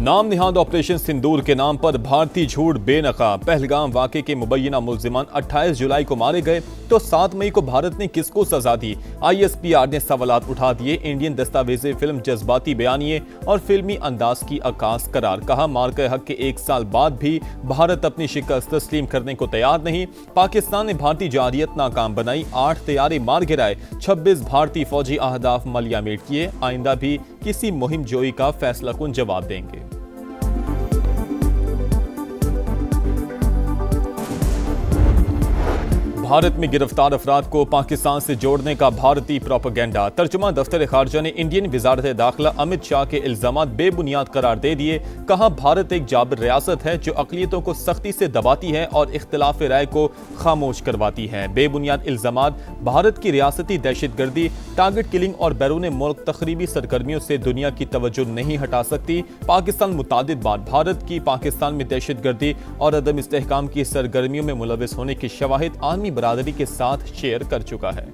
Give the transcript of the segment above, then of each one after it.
नाम निहाद ऑपरेशन सिंदूर के नाम पर भारतीय झूठ बेनकाब। पहलगाम वाक़े के मुबैना मुल्जिमान 28 जुलाई को मारे गए तो 7 मई को भारत ने किसको सजा दी? ISPR ने सवालात उठा दिए। इंडियन दस्तावेज़े फिल्म जज्बाती बयानिए और फिल्मी अंदाज की अक्कास करार। कहा मार्के हक के 1 साल बाद भी भारत अपनी शिकस्त तस्लीम करने को तैयार नहीं। पाकिस्तान ने भारतीय जारियत नाकाम बनाई, 8 तैयारे मार गिराए, 26 भारतीय फौजी अहदाफ मलियामेट किए। आइंदा भी किसी मुहिम जोई का फैसला कुन जवाब देंगे। भारत में गिरफ्तार अफराद को पाकिस्तान से जोड़ने का भारतीय प्रोपेगेंडा। तर्जुमा दफ्तर खारजा ने इंडियन वजारत दाखिला अमित शाह के इल्जामात बेबुनियाद करार दे दिए। कहा भारत एक जाबिर रियासत है जो अक़लियतों को सख्ती से दबाती है और इख्तिलाफ राय को खामोश करवाती है। बेबुनियाद इल्जामात भारत की रियासती दहशतगर्दी, टारगेट किलिंग और बैरून मुल्क तखरीबी सरगर्मियों से दुनिया की तवज्जो नहीं हटा सकती। पाकिस्तान मुतादिद बार भारत की पाकिस्तान में दहशतगर्दी और अदम इस्तेहकाम की सरगर्मियों में मुलविस होने की शवाहिद आलमी बरादरी के साथ शेयर कर चुका है।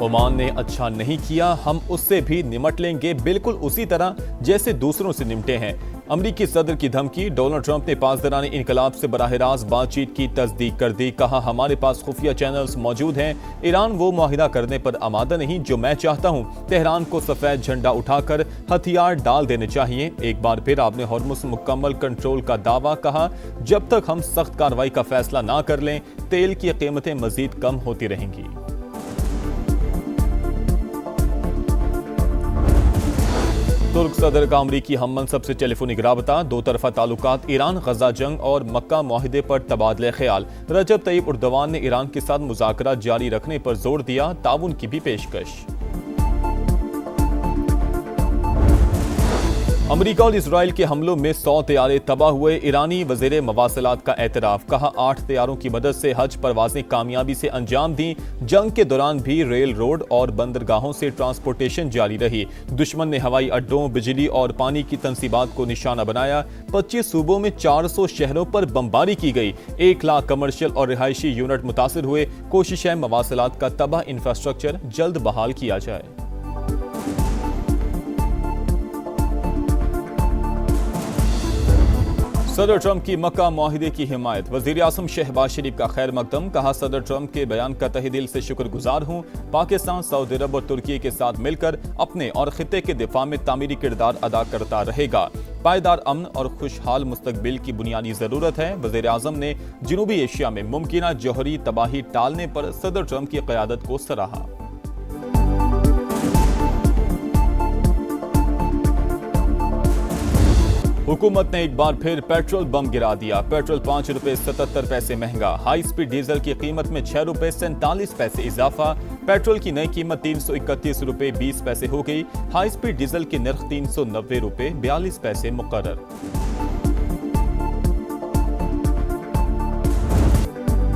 ओमान ने अच्छा नहीं किया, हम उससे भी निमट लेंगे, बिल्कुल उसी तरह जैसे दूसरों से निमटे हैं। अमरीकी सदर की धमकी। डोनाल्ड ट्रंप ने पासदाराने इनकलाब से बराह रास्त बातचीत की तस्दीक कर दी। कहा हमारे पास खुफिया चैनल्स मौजूद हैं। ईरान वो मुआहिदा करने पर आमादा नहीं जो मैं चाहता हूं। तेहरान को सफेद झंडा उठाकर हथियार डाल देने चाहिए। एक बार फिर आपने हॉर्मुज़ मुकम्मल कंट्रोल का दावा। कहा जब तक हम सख्त कार्रवाई का फैसला ना कर लें तेल की कीमतें मजीद कम होती रहेंगी। तुर्क सदर का अमरीकी हम मनसब से टेलीफोनिक राबता। दो तरफा ताल्लुकात, ईरान गजा जंग और मक्का मुआहिदे पर तबादले ख्याल। रजब तय्यब उर्दवान ने ईरान के साथ मुज़ाकरात जारी रखने पर जोर दिया। ताउन की भी पेशकश। अमरीका और इजराइल के हमलों में 100 तैयारे तबाह हुए। ईरानी वज़ीर मवासिलात का एतराफ़। कहा 8 तैयारों की मदद से हज परवाजें कामयाबी से अंजाम दी। जंग के दौरान भी रेल, रोड और बंदरगाहों से ट्रांसपोर्टेशन जारी रही। दुश्मन ने हवाई अड्डों, बिजली और पानी की तंसीबात को निशाना बनाया। 25 सूबों में 400 शहरों पर बमबारी की गई। 1 लाख कमर्शियल और रिहायशी यूनिट मुतासिर हुए। कोशिश है मवासिलात का तबाह इंफ्रास्ट्रक्चर जल्द बहाल किया जाए। सदर ट्रंप की मक्का मुआहिदे की हिमायत। वज़ीर आज़म शहबाज शरीफ का खैर मकदम। कहा सदर ट्रंप के बयान का तहे दिल से शुक्रगुजार हूँ। पाकिस्तान सऊदी अरब और तुर्की के साथ मिलकर अपने और खित्ते के दिफा में तामीरी किरदार अदा करता रहेगा। पायदार अमन और खुशहाल मुस्तकबिल की बुनियादी जरूरत है। वज़ीर आज़म ने जनूबी एशिया में मुमकिना जौहरी तबाही टालने पर सदर ट्रंप की क़यादत को सराहा। हुकूमत ने एक बार फिर पेट्रोल बम गिरा दिया। पेट्रोल 5 रुपए 77 पैसे महंगा। हाई स्पीड डीजल की कीमत में 6 रुपए 47 पैसे इजाफा। पेट्रोल की नई कीमत 331 रुपए 20 पैसे हो गई। हाई स्पीड डीजल की नर्ख 390 रुपए 42 पैसे मुकर्रर।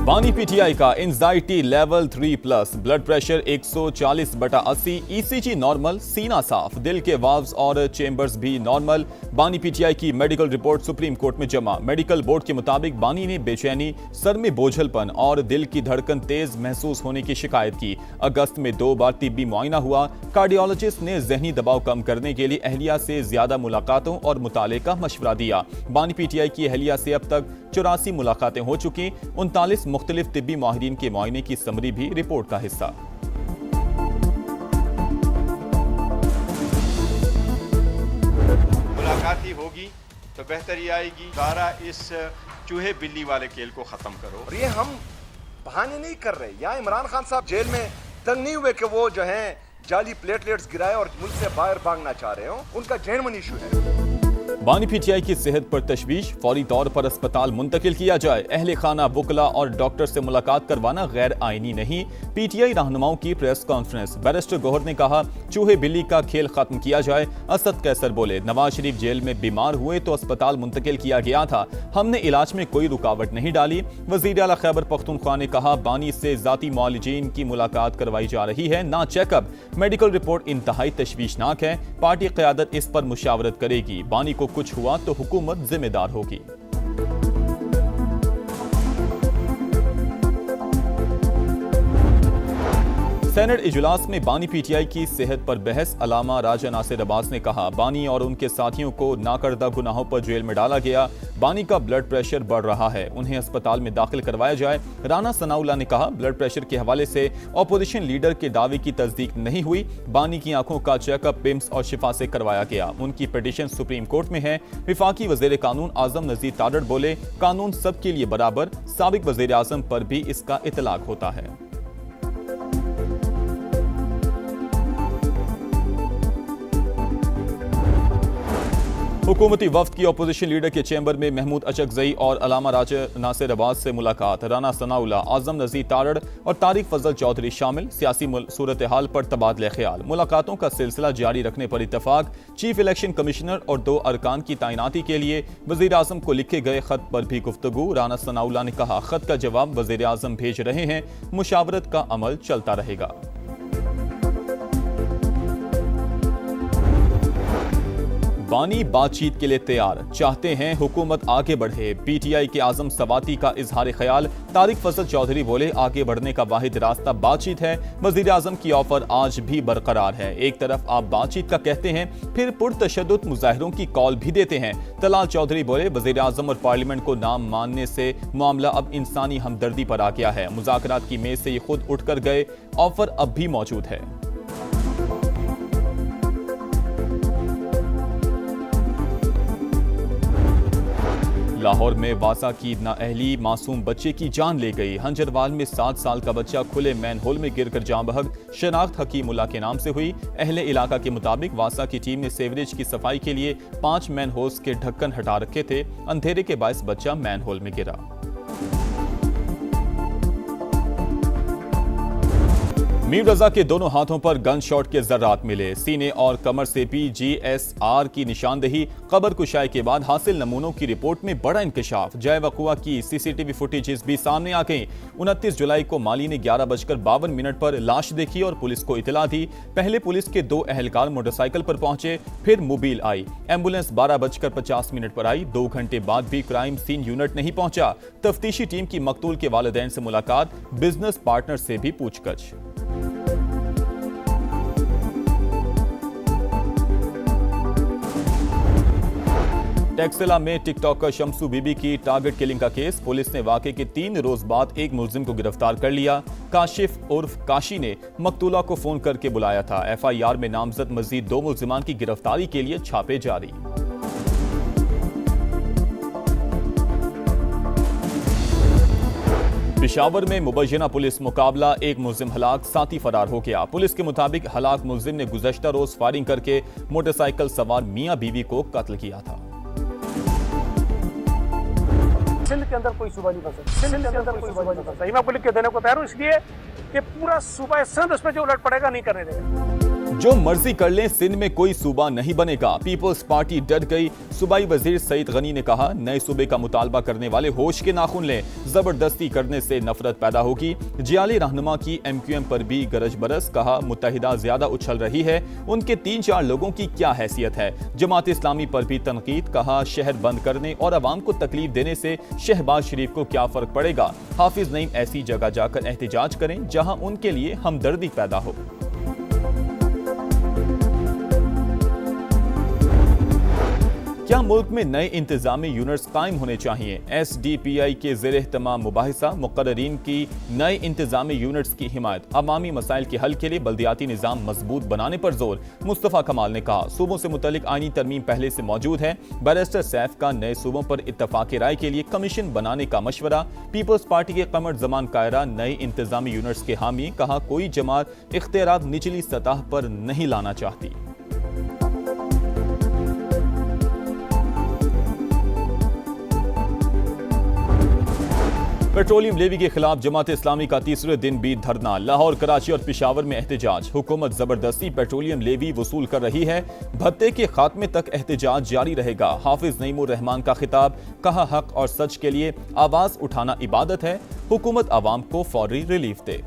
बानी पीटीआई का anxiety level 3+, blood pressure 140/80, ECG normal, सीना साफ, दिल के वाल्व्स और चेंबर्स भी नॉर्मल। बानी पीटीआई की मेडिकल रिपोर्ट सुप्रीम कोर्ट में जमा। मेडिकल बोर्ड के मुताबिक बानी ने बेचैनी, सर में बोझलपन और दिल की धड़कन तेज महसूस होने की शिकायत की। अगस्त में 2 बार तिब्बी मुआयना हुआ। कार्डियोलॉजिस्ट ने जहनी दबाव कम करने के लिए अहलिया से ज्यादा मुलाकातों और मुताले का मशवरा दिया। बानी पीटीआई की अहलिया से अब तक 84 मुलाकातें हो चुकी। 39 मुख्तलिफ तिब्बी माहिरीन के मुआयने की समरी भी रिपोर्ट का हिस्सा। मुलाकात ही होगी तो बेहतरी आएगी। सारा इस चूहे बिल्ली वाले खेल को खत्म करो। और ये हम बहाने नहीं कर रहे। यहाँ इमरान खान साहब जेल में तंग नहीं हुए कि वो जो हैं जाली प्लेटलेट्स गिराए और मुल्क से बाहर भागना चाह रहे हो। उनका जेन्युइन इशू है। बानी पीटीआई की सेहत पर तशवीश। फौरी तौर पर अस्पताल मुंतकिल किया जाए। अहले खाना, वुकला और डॉक्टर से मुलाकात करवाना गैर आईनी नहीं। पीटीआई रहनुमाओं की प्रेस कॉन्फ्रेंस। बैरिस्टर गौहर ने कहा चूहे बिल्ली का खेल खत्म किया जाए। असद कैसर बोले नवाज शरीफ जेल में बीमार हुए तो अस्पताल मुंतकिल किया गया था, हमने इलाज में कोई रुकावट नहीं डाली। वजीर आला खैबर पख्तूनख्वा ने कहा बानी से जाती मौलिजीन की मुलाकात करवाई जा रही है, ना चेकअप। मेडिकल रिपोर्ट इंतहाई तशवीशनाक है। पार्टी क़यादत इस पर मुशावरत करेगी। बानी को कुछ हुआ तो हुकूमत जिम्मेदार होगी। सेनेट इजलास में बानी पीटीआई की सेहत पर बहस। अलामा राजा नासिर अब्बास ने कहा, बानी और उनके साथियों को नाकर्दा गुनाहों पर जेल में डाला गया। बानी का ब्लड प्रेशर बढ़ रहा है, उन्हें अस्पताल में दाखिल करवाया जाए। राना सनाउल्लाह ने कहा, ब्लड प्रेशर के हवाले से ऑपोजिशन लीडर के दावे की तस्दीक नहीं हुई। बानी की आंखों का चेकअप पिम्स और शिफा से करवाया गया। उनकी पिटीशन सुप्रीम कोर्ट में है। विफाकी वजीर कानून आजम नजीर तारड़ बोले, कानून सबके लिए बराबर। साबिक वजीर आजम पर भी इसका इतलाक होता है। हुकूमती वफ्द की अपोजिशन लीडर के चैम्बर में महमूद अचकजई और अलामा राजा नासिर अब्बास से मुलाकात। राना सनाउल्लाह, आजम नजीर तारड़ और तारिक फजल चौधरी शामिल। सियासी सूरत हाल पर तबादले ख्याल। मुलाकातों का सिलसिला जारी रखने पर इत्तफाक। चीफ इलेक्शन कमिश्नर और 2 अरकान की तैनाती के लिए वजीर आजम को लिखे गए खत पर भी गुफ्तगू। राना सनाउल्लाह ने कहा, खत का जवाब वजीर आजम भेज रहे हैं, मुशावरत का अमल चलता रहेगा। बानी बातचीत के लिए तैयार, चाहते हैं हुकूमत आगे बढ़े। पीटीआई के आजम सवाती का इजहार ख्याल। तारिक फजल चौधरी बोले, आगे बढ़ने का वाहिद रास्ता बातचीत है। वजीर आजम की ऑफर आज भी बरकरार है। एक तरफ आप बातचीत का कहते हैं, फिर पुरतशद्दुद मुजाहिरों की कॉल भी देते हैं। तलाल चौधरी बोले, वजीर आजम और पार्लियामेंट को नाम मानने से मामला अब इंसानी हमदर्दी पर आ गया है। मुज़ाकरात की मेज से ये खुद उठकर गए, ऑफर अब भी मौजूद है। लाहौर में वासा की नाअहली मासूम बच्चे की जान ले गई। हंजरवाल में 7 साल का बच्चा खुले मैन होल में गिरकर जान बहक। शनाख्त हकीमुल्लाह के नाम से हुई। अहले इलाका के मुताबिक वासा की टीम ने सेवरेज की सफाई के लिए 5 मैन होल्स के ढक्कन हटा रखे थे। अंधेरे के बायस बच्चा मैन होल में गिरा। मीर रजा के दोनों हाथों पर गन शॉट के जर्रात मिले। सीने और कमर से PGSR की निशानदेही। कब्र कुशाई के बाद हासिल नमूनों की रिपोर्ट में बड़ा इंकशाफ। जय वकुआ की CCTV फुटेजेस भी सामने आ गई। 29 जुलाई को माली ने 11:52 पर लाश देखी और पुलिस को इतला दी। पहले पुलिस के 2 अहलकार मोटरसाइकिल पर पहुंचे, फिर मोबाइल आई। एम्बुलेंस 12:50 पर आई। 2 घंटे बाद भी क्राइम सीन यूनिट नहीं पहुंचा। तफ्तीशी टीम की मकतूल के वालिदैन से मुलाकात, बिजनेस पार्टनर से भी पूछताछ। टेक्सला में टिकटॉकर शम्सू बीबी की टारगेट किलिंग का केस। पुलिस ने वाकये के 3 रोज बाद एक मुलजिम को गिरफ्तार कर लिया। काशिफ उर्फ काशी ने मकतूला को फोन करके बुलाया था। FIR में नामजद मजीद 2 मुलजिमान की गिरफ्तारी के लिए छापे जारी। पेशावर में मुबैना पुलिस मुकाबला, एक मुलजिम हलाक, साथी फरार हो गया। पुलिस के मुताबिक हलाक मुलजिम ने गुज़श्ता रोज फायरिंग करके मोटरसाइकिल सवार मियां बीवी को कत्ल किया था। सिंध के अंदर कोई सूबा नहीं बन सकता। सिंध के अंदर कोई सूबा नहीं बन सकता। मैं पुलिस के देने को तैयार हूं, इसलिए कि पूरा सूबा सिंध उस पर जो उलट पड़ेगा नहीं करने देगा। जो मर्जी कर लें, सिंध में कोई सूबा नहीं बनेगा। पीपल्स पार्टी डट गई। सूबाई वजीर सईद गनी ने कहा, नए सूबे का मुतालबा करने वाले होश के नाखून लें। जबरदस्ती करने से नफरत पैदा होगी। जियाली रहनुमा की MQM पर भी गरज बरस। कहा, मुत्तहिदा ज्यादा उछल रही है, उनके 3-4 लोगों की क्या हैसियत है। जमात इस्लामी पर भी तनकीद। कहा, शहर बंद करने और अवाम को तकलीफ देने से शहबाज शरीफ को क्या फर्क पड़ेगा। हाफिज नईम ऐसी जगह जाकर एहतजाज करें जहां उनके लिए हमदर्दी पैदा हो। क्या मुल्क में नए इंतजामी यूनिट्स कायम होने चाहिए। SDPI के ज़ेर एहतमाम मुबाहिसा। मुक़र्ररीन की नए इंतजामी यूनिट्स की हिमायत। अवामी मसाइल के हल के लिए बल्दियाती निज़ाम मजबूत बनाने पर जोर। मुस्तफ़ा कमाल ने कहा, सूबों से मुतल्लिक आईनी तरमीम पहले से मौजूद है। बैरिस्टर सैफ का नए सूबों पर इत्तफाक राय के लिए कमीशन बनाने का मशवरा। पीपल्स पार्टी के कमर जमान कायरा नए इंतजामी यूनिट्स के हामी। कहा, कोई जमात इख्तियारात निचली सतह पर नहीं लाना चाहती। पेट्रोलियम लेवी के खिलाफ जमात इस्लामी का तीसरे दिन भी धरना। लाहौर, कराची और पेशावर में एहतजाज। हुकूमत जबरदस्ती पेट्रोलियम लेवी वसूल कर रही है। भत्ते के खात्मे तक एहतजाज जारी रहेगा। हाफिज नईमुर रहमान का खिताब। कहा, हक और सच के लिए आवाज उठाना इबादत है। हुकूमत आवाम को फौरी रिलीफ दे।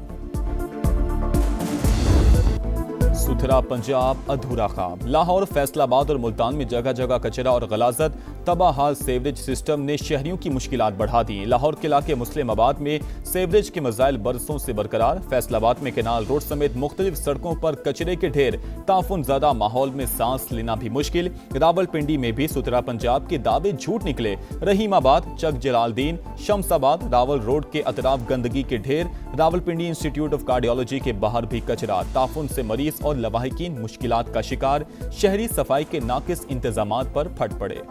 सुथरा पंजाब अधूरा ख्वाब। लाहौर, फैसलाबाद और मुल्तान में जगह जगह कचरा और गलाजत। तबाह हाल सेवरेज सिस्टम ने शहरियों की मुश्किलात बढ़ा दी। लाहौर के इलाके मुस्लिमाबाद में सेवरेज के मसाइल बरसों से बरकरार। फैसलाबाद में कैनाल रोड समेत मुख्तलिफ सड़कों पर कचरे के ढेर। ताफुन ज़्यादा माहौल में सांस लेना भी मुश्किल। रावलपिंडी में भी सुथरा पंजाब के दावे झूठ निकले। रहीमाबाद, चक जलालदीन, शमसाबाद, रावल रोड के अतराफ गंदगी के ढेर। रावलपिंडी इंस्टीट्यूट ऑफ कार्डियोलॉजी के बाहर भी कचरा। ताफुन से मरीज और लवाहिकीन मुश्किलात का शिकार। शहरी सफाई के नाकिस इंतजामात पर फट पड़े।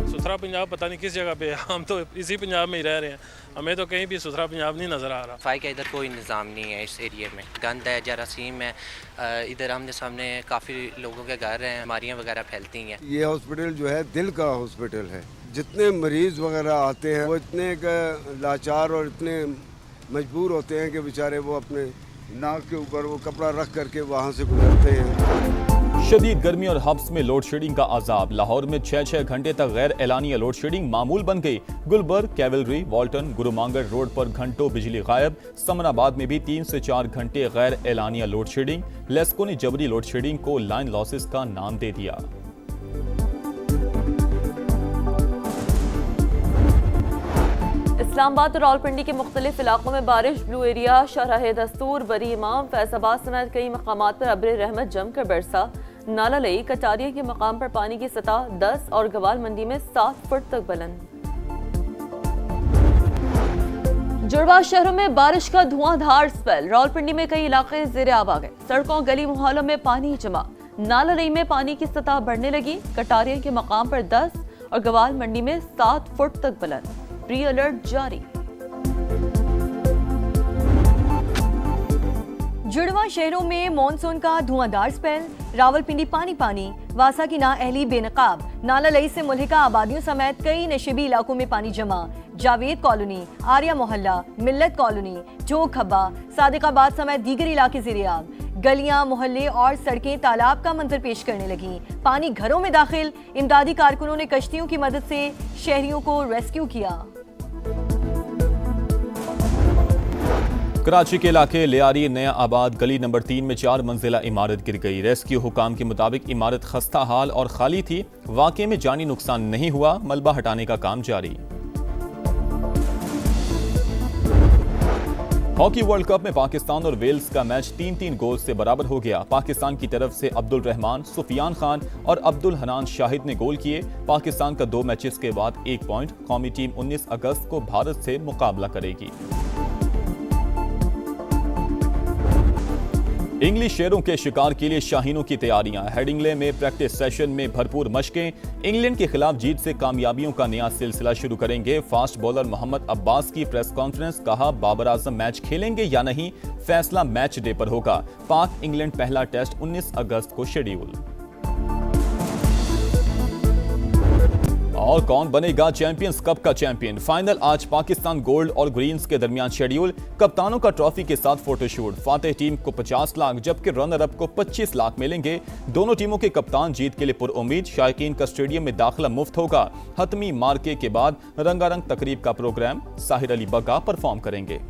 सुथरा पंजाब पता नहीं किस जगह पे है, हम तो इसी पंजाब में ही रह रहे हैं, हमें तो कहीं भी सुथरा पंजाब नहीं नज़र आ रहा। सफाई का इधर कोई निज़ाम नहीं है, इस एरिया में गंद है, जरासीम है, इधर आमने सामने काफ़ी लोगों के घर हैं, बीमारियाँ वगैरह फैलती हैं। ये हॉस्पिटल जो है दिल का हॉस्पिटल है। जितने मरीज़ वगैरह आते हैं वो इतने लाचार और इतने मजबूर होते हैं कि बेचारे वो अपने नाक के ऊपर वो कपड़ा रख करके वहाँ से गुजरते हैं। शदीद गर्मी और हब्स में लोड शेडिंग का अजाब। लाहौर में 6-6 घंटे तक गैर एलानिया लोड शेडिंग मामूल बन गई। गुलबर्ग, कैवलरी, वॉल्टन, गुरुमांगड़ रोड पर घंटों बिजली गायब। समनाबाद में भी 3 से 4 घंटे गैर एलानिया लोड शेडिंग। लेस्को ने जबरी लोड शेडिंग को लाइन लॉसेस का नाम दे दिया। इस्लामाबाद और रावलपिंडी के मुख्तलिफ इलाकों में बारिश। ब्लू एरिया, शाहराह दस्तूर, बरी इमाम, फैजाबाद समेत कई मकामात पर अब्र रहमत जमकर बरसा। नाला लई, कटारिया के मकाम पर पानी की सतह 10 और गवाल मंडी में 7 फुट तक बुलंद। जुड़वा शहरों में बारिश का धुआंधार स्पेल। रावलपिंडी में कई इलाके ज़ेरे आब आ गए। सड़कों, गली मोहल्लों में पानी जमा। नाला लई में पानी की सतह बढ़ने लगी। कटारिया के मकाम पर 10 और गवाल मंडी में 7 फुट तक बुलंद। प्री अलर्ट जारी। जुड़वा शहरों में मॉनसून का धुआंधार स्पेल। रावलपिंडी पानी पानी, वासा की नाअहली बेनकाब। नाला लई से मुल्हिका आबादियों समेत कई नशेबी इलाकों में पानी जमा। जावेद कॉलोनी, आर्या मोहल्ला, मिल्लत कॉलोनी, जोग खब्बा, सादिकाबाद समेत दीगर इलाके ज़ेरे-आब। गलियां, मोहल्ले और सड़कें तालाब का मंजर पेश करने लगी। पानी घरों में दाखिल। इमदादी कारकुनों ने कश्तियों की मदद से शहरियों को रेस्क्यू किया। कराची के इलाके लियारी नया आबाद गली नंबर 3 में 4 मंजिला इमारत गिर गई। रेस्क्यू हुकाम के मुताबिक इमारत खस्ता हाल और खाली थी। वाक़े में जानी नुकसान नहीं हुआ। मलबा हटाने का काम जारी। हॉकी वर्ल्ड कप में पाकिस्तान और वेल्स का मैच 3-3 गोल से बराबर हो गया। पाकिस्तान की तरफ से अब्दुल रहमान, सुफियान खान और अब्दुल हनान शाहिद ने गोल किए। पाकिस्तान का 2 मैचेस के बाद 1 पॉइंट। कौमी टीम 19 अगस्त को भारत से मुकाबला करेगी। इंग्लिश शेरों के शिकार के लिए शाहीनों की तैयारियां। हेडिंगले में प्रैक्टिस सेशन में भरपूर मशकें। इंग्लैंड के खिलाफ जीत से कामयाबियों का नया सिलसिला शुरू करेंगे। फास्ट बॉलर मोहम्मद अब्बास की प्रेस कॉन्फ्रेंस। कहा, बाबर आजम मैच खेलेंगे या नहीं, फैसला मैच डे पर होगा। पाक इंग्लैंड पहला टेस्ट 19 अगस्त को शेड्यूल। और कौन बनेगा चैंपियंस कप का चैंपियन? फाइनल आज पाकिस्तान गोल्ड और ग्रीन्स के दरमियान शेड्यूल। कप्तानों का ट्रॉफी के साथ फोटोशूट। फातेह टीम को 50 लाख जबकि रनर अप को 25 लाख मिलेंगे। दोनों टीमों के कप्तान जीत के लिए पुरउम्मीद। शायकीन का स्टेडियम में दाखिला मुफ्त होगा। हतमी मार्के के बाद रंगारंग तकरीब का प्रोग्राम। साहिर अली बग्गा परफॉर्म करेंगे।